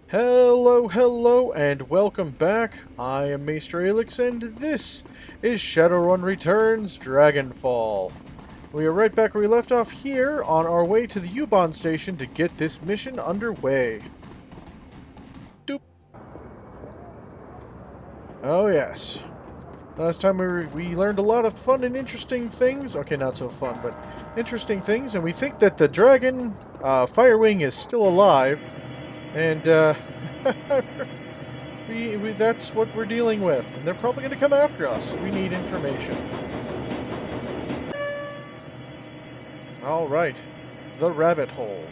Hello, hello, and welcome back. I am Maester Aelix, and this is ShadowRun Returns Dragonfall. We are right back where we left off here, on our way to the U-Bahn station to get this mission underway. Doop. Oh yes. Last time we learned a lot of fun and interesting things. Okay, not so fun, but interesting things, and we think that the dragon, Firewing, is still alive, and, that's what we're dealing with, and they're probably going to come after us. We need information. Alright. The rabbit hole.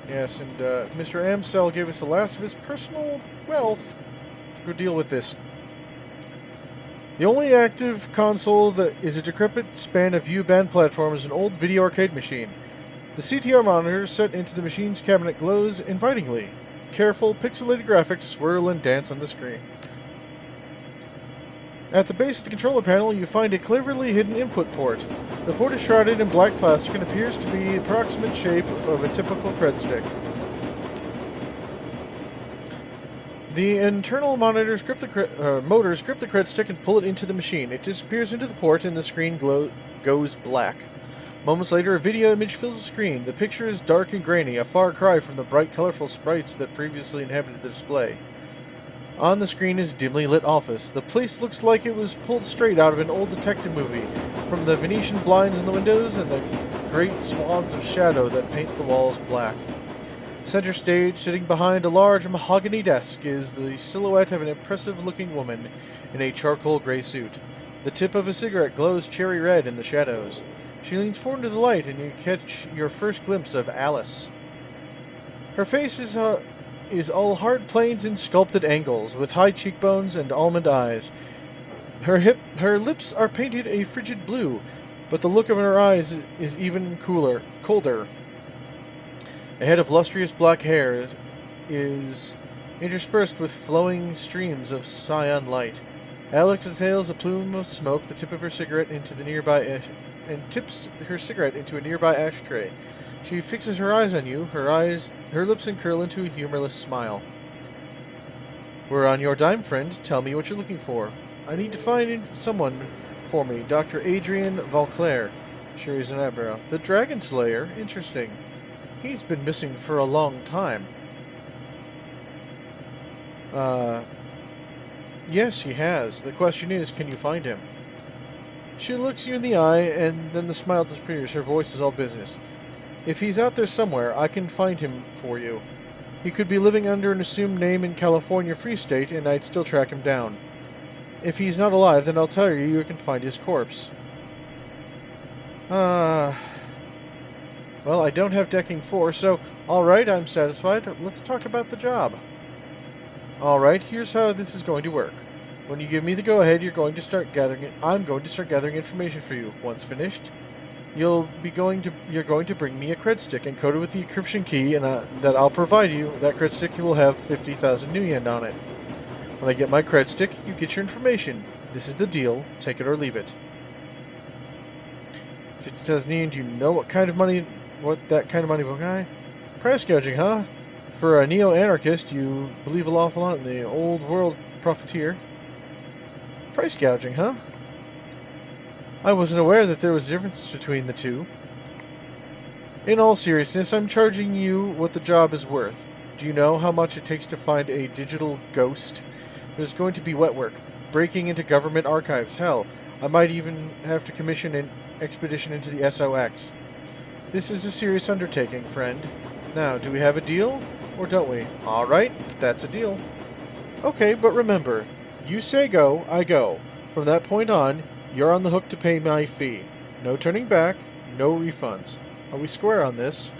Yes, and Mr. Amsel gave us the last of his personal wealth to go deal with this. The only active console that is a decrepit span of U-band platform is an old video arcade machine. The CTR monitor set into the machine's cabinet glows invitingly. Careful, pixelated graphics swirl and dance on the screen. At the base of the controller panel, you find a cleverly hidden input port. The port is shrouded in black plastic and appears to be the approximate shape of a typical cred stick. The internal motors grip the cred stick and pull it into the machine. It disappears into the port and the screen goes black. Moments later, a video image fills the screen. The picture is dark and grainy, a far cry from the bright, colorful sprites that previously inhabited the display. On the screen is a dimly lit office. The place looks like it was pulled straight out of an old detective movie, from the Venetian blinds in the windows and the great swaths of shadow that paint the walls black. Center stage, sitting behind a large mahogany desk, is the silhouette of an impressive-looking woman in a charcoal gray suit. The tip of a cigarette glows cherry red in the shadows. She leans forward into the light, and you catch your first glimpse of Alice. Her face is all hard planes and sculpted angles, with high cheekbones and almond eyes. Her lips are painted a frigid blue, but the look of her eyes is even colder. A head of lustrous black hair is interspersed with flowing streams of cyan light. Alex exhales a plume of smoke, the tip of her cigarette into the nearby and tips her cigarette into a nearby ashtray. She fixes her eyes on you. Her lips uncurl into a humorless smile. We're on your dime, friend. Tell me what you're looking for. I need to find someone for me. Dr. Adrian Valclair. She raised an eyebrow. The Dragon Slayer? Interesting. He's been missing for a long time. Yes, he has. The question is, can you find him? She looks you in the eye, and then the smile disappears. Her voice is all business. If he's out there somewhere, I can find him for you. He could be living under an assumed name in California Free State, and I'd still track him down. If he's not alive, then I'll tell you can find his corpse. Well, I don't have decking 4, so alright, I'm satisfied. Let's talk about the job. Alright, here's how this is going to work. When you give me the go-ahead, I'm going to start gathering information for you. Once finished, you're going to bring me a cred stick encoded with the encryption key, and that I'll provide you. That cred stick will have 50,000 new yen on it. When I get my cred stick, you get your information. This is the deal. Take it or leave it. 50,000 yen. Do you know what that kind of money will buy? Price gouging, huh? For a neo-anarchist, you believe a awful lot in the old world profiteer. Price gouging, huh? I wasn't aware that there was a difference between the two. In all seriousness, I'm charging you what the job is worth. Do you know how much it takes to find a digital ghost? There's going to be wet work, breaking into government archives. Hell, I might even have to commission an expedition into the SOX. This is a serious undertaking, friend. Now, do we have a deal, or don't we? Alright, that's a deal. Okay, but remember, you say go, I go. From that point on, you're on the hook to pay my fee. No turning back, no refunds. Are we square on this?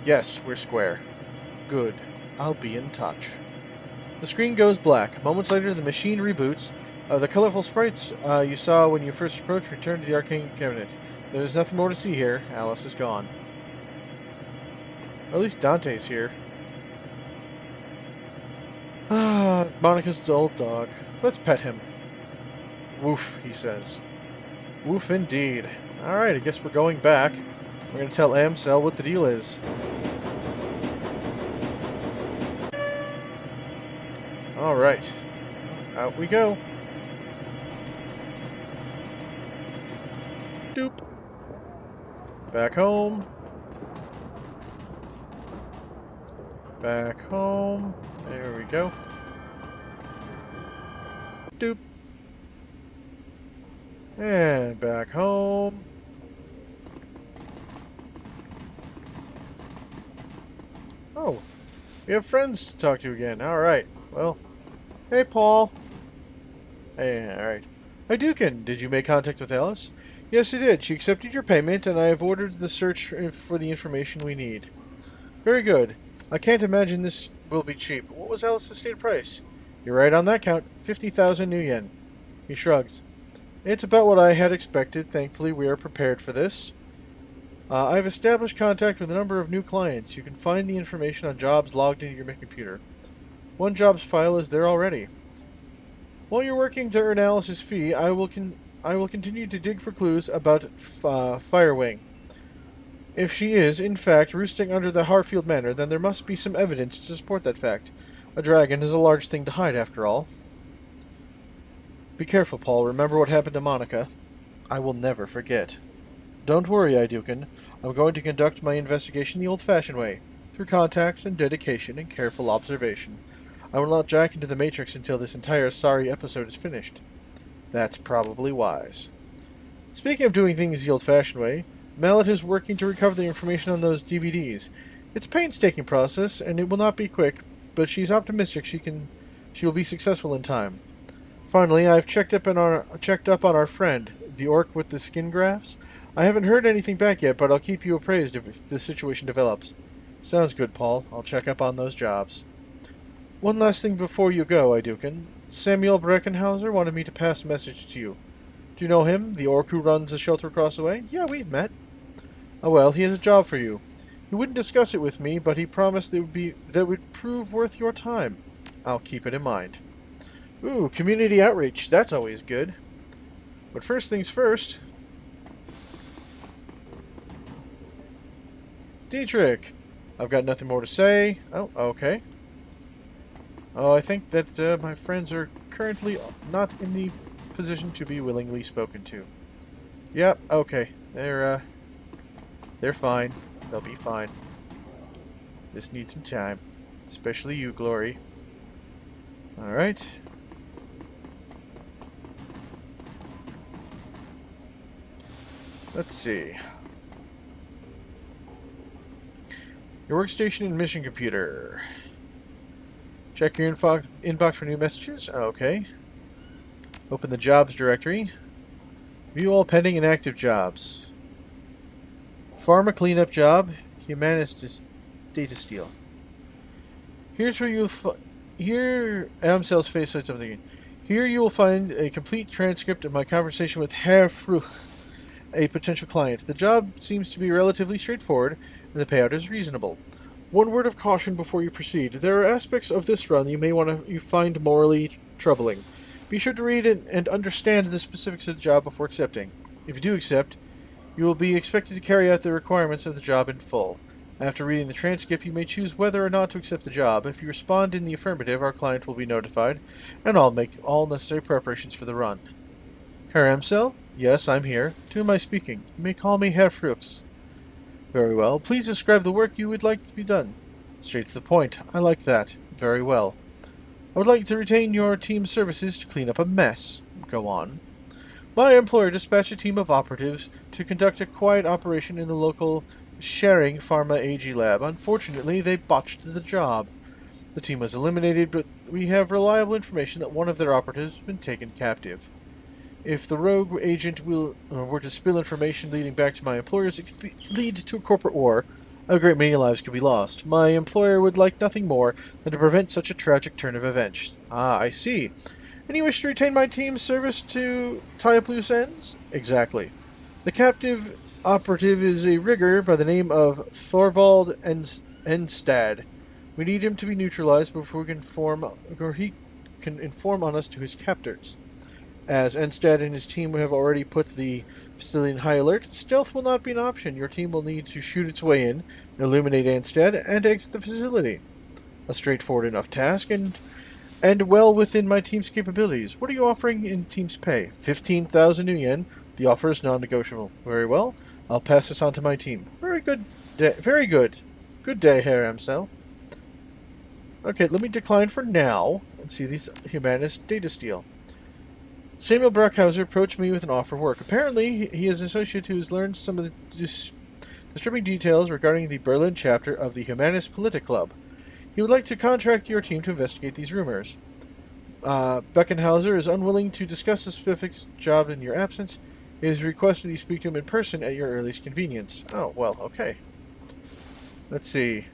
Yes, we're square. Good. I'll be in touch. The screen goes black. Moments later, the machine reboots. The colorful sprites you saw when you first approached return to the arcane cabinet. There's nothing more to see here. Alice is gone. At least Dante's here. Monica's old dog. Let's pet him. Woof, he says. Woof indeed. Alright, I guess we're going back. We're going to tell Amsel what the deal is. Alright. Out we go. Doop. Back home. Back home. There we go. Doop. And back home. Oh, we have friends to talk to again. Alright, well. Hey, Paul. Hey, alright. Aiduken, did you make contact with Alice? Yes, I did. She accepted your payment, and I have ordered the search for the information we need. Very good. I can't imagine this will be cheap. What was Alice's stated price? You're right on that count. 50,000 new yen. He shrugs. It's about what I had expected. Thankfully, we are prepared for this. I've established contact with a number of new clients. You can find the information on jobs logged into your computer. One jobs file is there already. While you're working to earn Alice's fee, I will continue to dig for clues about Firewing. If she is, in fact, roosting under the Harfield Manor, then there must be some evidence to support that fact. A dragon is a large thing to hide, after all. Be careful, Paul. Remember what happened to Monica. I will never forget. Don't worry, Aiduken. I'm going to conduct my investigation the old-fashioned way, through contacts and dedication and careful observation. I will not jack into the Matrix until this entire sorry episode is finished. That's probably wise. Speaking of doing things the old-fashioned way, Mallet is working to recover the information on those DVDs. It's a painstaking process, and it will not be quick, but she's optimistic she will be successful in time. Finally, I've checked up on our friend, the orc with the skin grafts. I haven't heard anything back yet, but I'll keep you appraised if the situation develops. Sounds good, Paul. I'll check up on those jobs. One last thing before you go, Aiduken. Samuel Breckenhauser wanted me to pass a message to you. Do you know him, the orc who runs the shelter across the way? Yeah, we've met. Oh well, he has a job for you. He wouldn't discuss it with me, but he promised that would prove worth your time. I'll keep it in mind. Ooh, community outreach. That's always good. But first things first. Dietrich! I've got nothing more to say. Oh, okay. Oh, I think that my friends are currently not in the position to be willingly spoken to. Yep, okay. They're fine. They'll be fine. Just need some time. Especially you, Glory. Alright. Let's see. Your workstation and mission computer. Check your inbox for new messages. Okay. Open the jobs directory. View all pending and active jobs. Pharma cleanup job. Humanist data steal. Here's where you'll here Amsel's face said something. Here you will find a complete transcript of my conversation with Herr Fruch, a potential client. The job seems to be relatively straightforward, and the payout is reasonable. One word of caution before you proceed. There are aspects of this run you find morally troubling. Be sure to read and understand the specifics of the job before accepting. If you do accept, you will be expected to carry out the requirements of the job in full. After reading the transcript, you may choose whether or not to accept the job. If you respond in the affirmative, our client will be notified, and I'll make all necessary preparations for the run. Herr Amsel? Yes, I'm here. To whom am I speaking? You may call me Herr Fruchs. Very well. Please describe the work you would like to be done. Straight to the point. I like that. Very well. I would like to retain your team's services to clean up a mess. Go on. My employer dispatched a team of operatives to conduct a quiet operation in the local Sharing Pharma AG lab. Unfortunately, they botched the job. The team was eliminated, but we have reliable information that one of their operatives has been taken captive. If the rogue agent were to spill information leading back to my employers, it could lead to a corporate war. A great many lives could be lost. My employer would like nothing more than to prevent such a tragic turn of events. Ah, I see. And you wish to retain my team's service to tie up loose ends? Exactly. The captive operative is a rigger by the name of Thorvald Enstad. We need him to be neutralized before he can inform on us to his captors. As Enstead and his team have already put the facility in high alert, stealth will not be an option. Your team will need to shoot its way in, illuminate Enstead, and exit the facility. A straightforward enough task, and well within my team's capabilities. What are you offering in team's pay? 15,000 new yen. The offer is non-negotiable. Very well. I'll pass this on to my team. Very good. Very good. Good day, Herr Amsel. Okay, let me decline for now and see these Humanist data steal. Samuel Brockhauser approached me with an offer of work. Apparently, he is an associate who has learned some of the disturbing details regarding the Berlin chapter of the Humanist Politic Club. He would like to contract your team to investigate these rumors. Beckenhauser is unwilling to discuss the specific job in your absence. He has requested you speak to him in person at your earliest convenience. Oh, well, okay. Let's see.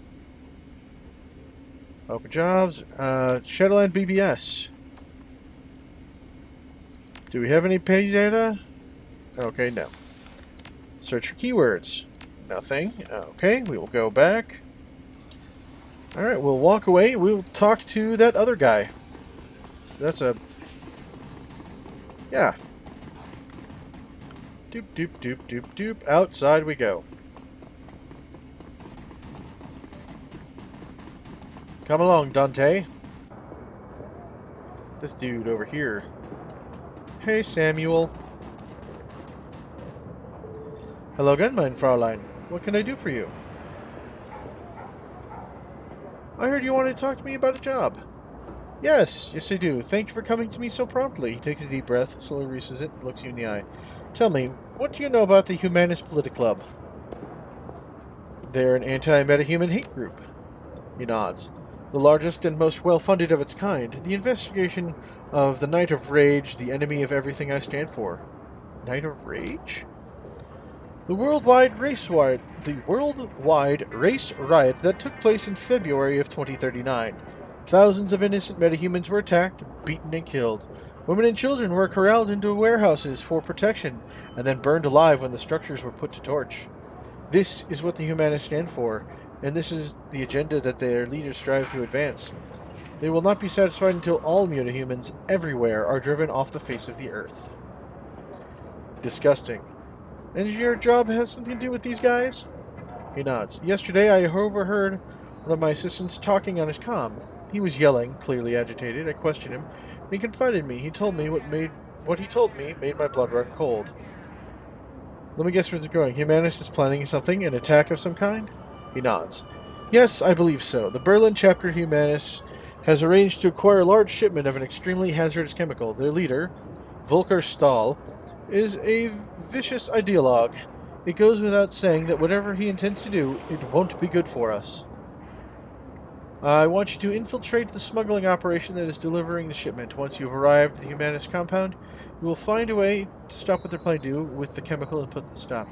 Open jobs. Shadowland BBS. Do we have any pay data? Okay, no. Search for keywords. Nothing. Okay, we will go back. Alright, we'll walk away. We'll talk to that other guy. That's a... Yeah. Doop, doop, doop, doop, doop. Outside we go. Come along, Dante. This dude over here. Hey, Samuel. Hello again, mein Fräulein. What can I do for you? I heard you wanted to talk to me about a job. Yes, I do. Thank you for coming to me so promptly. He takes a deep breath, slowly releases it, and looks you in the eye. Tell me, what do you know about the Humanist Political Club? They're an anti-metahuman hate group. He nods. The largest and most well-funded of its kind. The investigation of the Night of Rage, the enemy of everything I stand for. Night of Rage? The worldwide race riot that took place in February of 2039. Thousands of innocent metahumans were attacked, beaten, and killed. Women and children were corralled into warehouses for protection, and then burned alive when the structures were put to torch. This is what the Humanists stand for, and this is the agenda that their leaders strive to advance. They will not be satisfied until all metahumans everywhere are driven off the face of the earth. Disgusting. And your job has something to do with these guys? He nods. Yesterday I overheard one of my assistants talking on his comm. He was yelling, clearly agitated. I questioned him, and he confided in me. He told me what he told me made my blood run cold. Let me guess where they're going. Humanist is planning something, an attack of some kind? He nods. Yes, I believe so. The Berlin chapter of Humanists has arranged to acquire a large shipment of an extremely hazardous chemical. Their leader, Volker Stahl, is a vicious ideologue. It goes without saying that whatever he intends to do, it won't be good for us. I want you to infiltrate the smuggling operation that is delivering the shipment. Once you've arrived at the Humanist compound, you will find a way to stop what they're planning to do with the chemical and put the stop.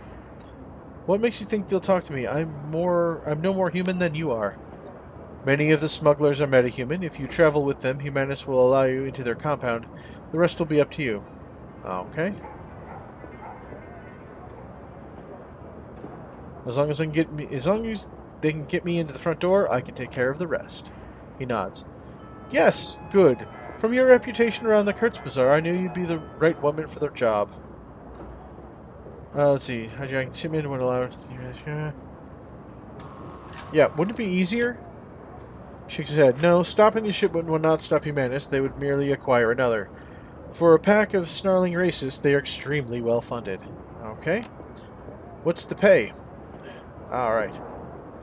What makes you think they'll talk to me? I'm no more human than you are. Many of the smugglers are metahuman. If you travel with them, Humanists will allow you into their compound. The rest will be up to you. Okay. As long as they can get me into the front door, I can take care of the rest. He nods. Yes, good. From your reputation around the Kurtz Bazaar, I knew you'd be the right woman for the job. Let's see. Hijacking shipment would allow... Yeah, wouldn't it be easier? Shakes his head. No, stopping the shipment would not stop Humanists. They would merely acquire another. For a pack of snarling racists, they are extremely well funded. Okay. What's the pay? Alright.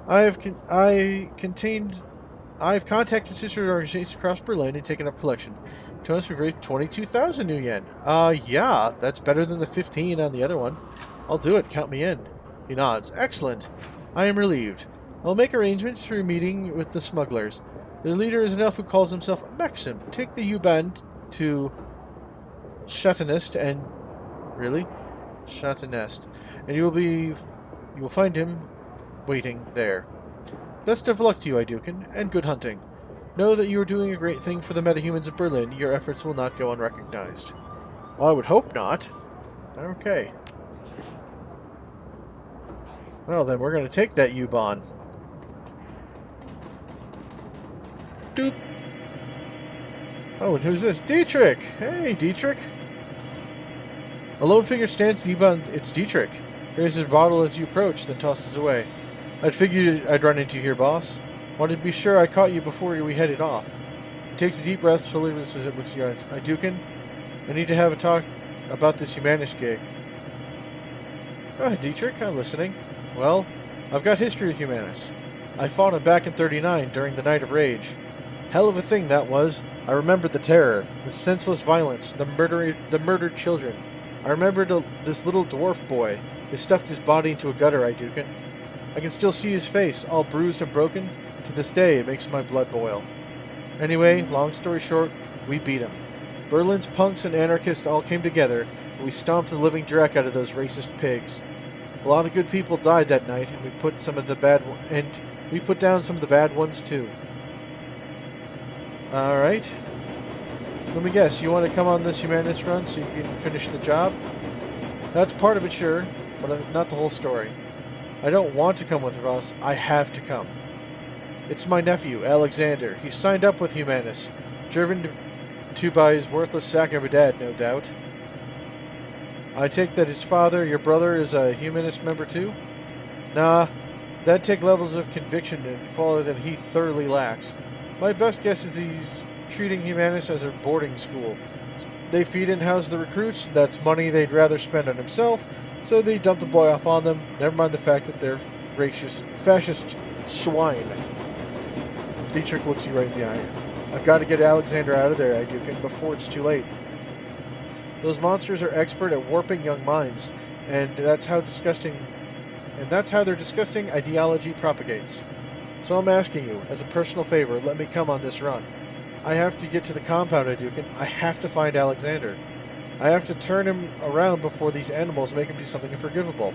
I've contacted sister organizations across Berlin and taken up collection. To us, we've raised 22,000 new yen. Yeah, that's better than the 15 on the other one. I'll do it. Count me in. He nods. Excellent. I am relieved. I'll make arrangements for a meeting with the smugglers. Their leader is an elf who calls himself Maxim. Take the U-Bahn to Schattenest and... Really? Schattenest. And you will find him waiting there. Best of luck to you, Aiduken, and good hunting. Know that you are doing a great thing for the metahumans of Berlin. Your efforts will not go unrecognized. Well, I would hope not. Okay. Well, then we're going to take that U-Bahn. Doop. Oh, and who's this? Dietrich! Hey, Dietrich! A lone figure stands deep on its Dietrich, raises a bottle as you approach, then tosses away. I'd figured I'd run into you here, boss. Wanted to be sure I caught you before we headed off. He takes a deep breath, slowly releases it, looks at you guys. Aiduken, I need to have a talk about this Humanist gig. Go ahead, Dietrich, I'm listening. Well, I've got history with Humanist. I fought him back in 39 during the Night of Rage. Hell of a thing that was. I remembered the terror, the senseless violence, the murdered children. I remembered this little dwarf boy. They stuffed his body into a gutter, Aiduken. I can still see his face, all bruised and broken. To this day, it makes my blood boil. Anyway, long story short, we beat him. Berlin's punks and anarchists all came together, and we stomped the living dreck out of those racist pigs. A lot of good people died that night, and we put down some of the bad ones too. All right. Let me guess, you want to come on this Humanist run so you can finish the job? That's part of it, sure, but not the whole story. I don't want to come with Ross. I have to come. It's my nephew, Alexander. He signed up with Humanist, driven to by his worthless sack of a dad, no doubt. I take that his father, your brother, is a Humanist member too? Nah, that'd take levels of conviction and quality that he thoroughly lacks. My best guess is he's treating Humanist as a boarding school. They feed and house the recruits. That's money they'd rather spend on himself, so they dump the boy off on them. Never mind the fact that they're fascist swine. Dietrich looks you right in the eye. I've got to get Alexander out of there, Aiduken, before it's too late. Those monsters are expert at warping young minds, and that's how their disgusting ideology propagates. So I'm asking you, as a personal favor, let me come on this run. I have to get to the compound, Aiduken. I have to find Alexander. I have to turn him around before these animals make him do something unforgivable.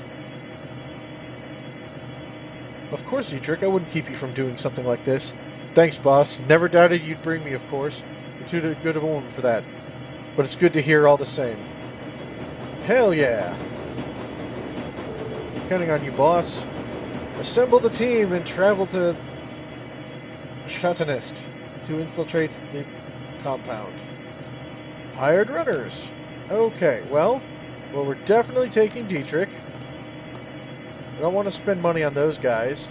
Of course, Dietrich, I wouldn't keep you from doing something like this. Thanks, boss. Never doubted you'd bring me, of course. You're too good of a woman for that. But it's good to hear all the same. Hell yeah! Counting on you, boss. Assemble the team and travel to Shatanist to infiltrate the compound. Hired runners. Okay, well, we're definitely taking Dietrich. We don't want to spend money on those guys.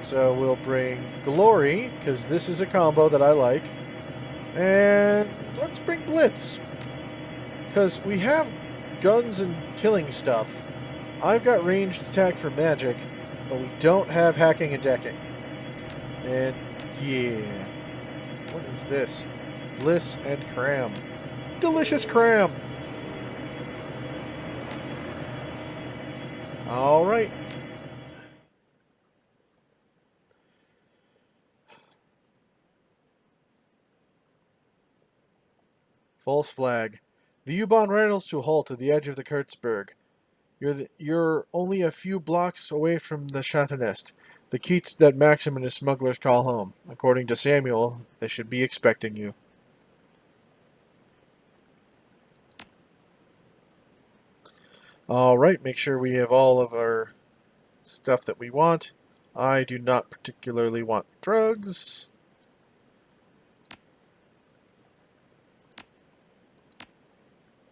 So we'll bring Glory, because this is a combo that I like. And let's bring Blitz. Because we have guns and killing stuff. I've got ranged attack for magic, but we don't have hacking and decking. And yeah. What is this? Bliss and cram. Delicious cram! Alright. False flag. The U-Bahn rattles to a halt at the edge of the Kurtzberg. You're only a few blocks away from the Chateau-Nest, the keats that Maxim and his smugglers call home. According to Samuel, they should be expecting you. Alright, make sure we have all of our stuff that we want. I do not particularly want drugs.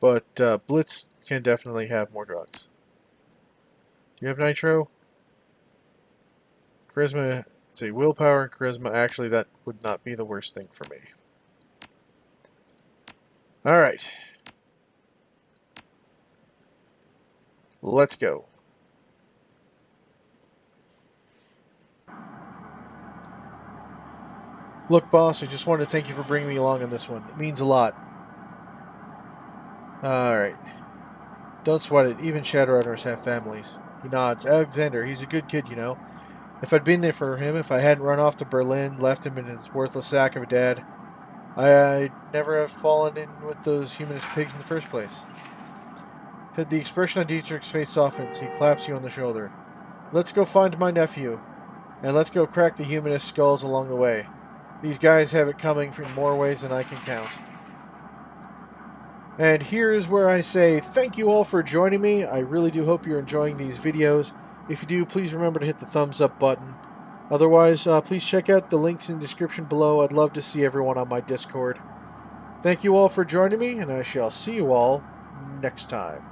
But Blitz can definitely have more drugs. Do you have nitro? Charisma, let's see, willpower and charisma. Actually, that would not be the worst thing for me. Alright. Let's go. Look, boss, I just wanted to thank you for bringing me along on this one. It means a lot. Alright. Don't sweat it. Even Shadowrunners have families. He nods. Alexander, he's a good kid, you know. If I'd been there for him, if I hadn't run off to Berlin, left him in his worthless sack of a dad, I'd never have fallen in with those humanist pigs in the first place. The expression on Dietrich's face softens. He claps you on the shoulder. Let's go find my nephew. And let's go crack the humanist skulls along the way. These guys have it coming from more ways than I can count. And here's where I say thank you all for joining me. I really do hope you're enjoying these videos. If you do, please remember to hit the thumbs up button. Otherwise, please check out the links in the description below. I'd love to see everyone on my Discord. Thank you all for joining me, and I shall see you all next time.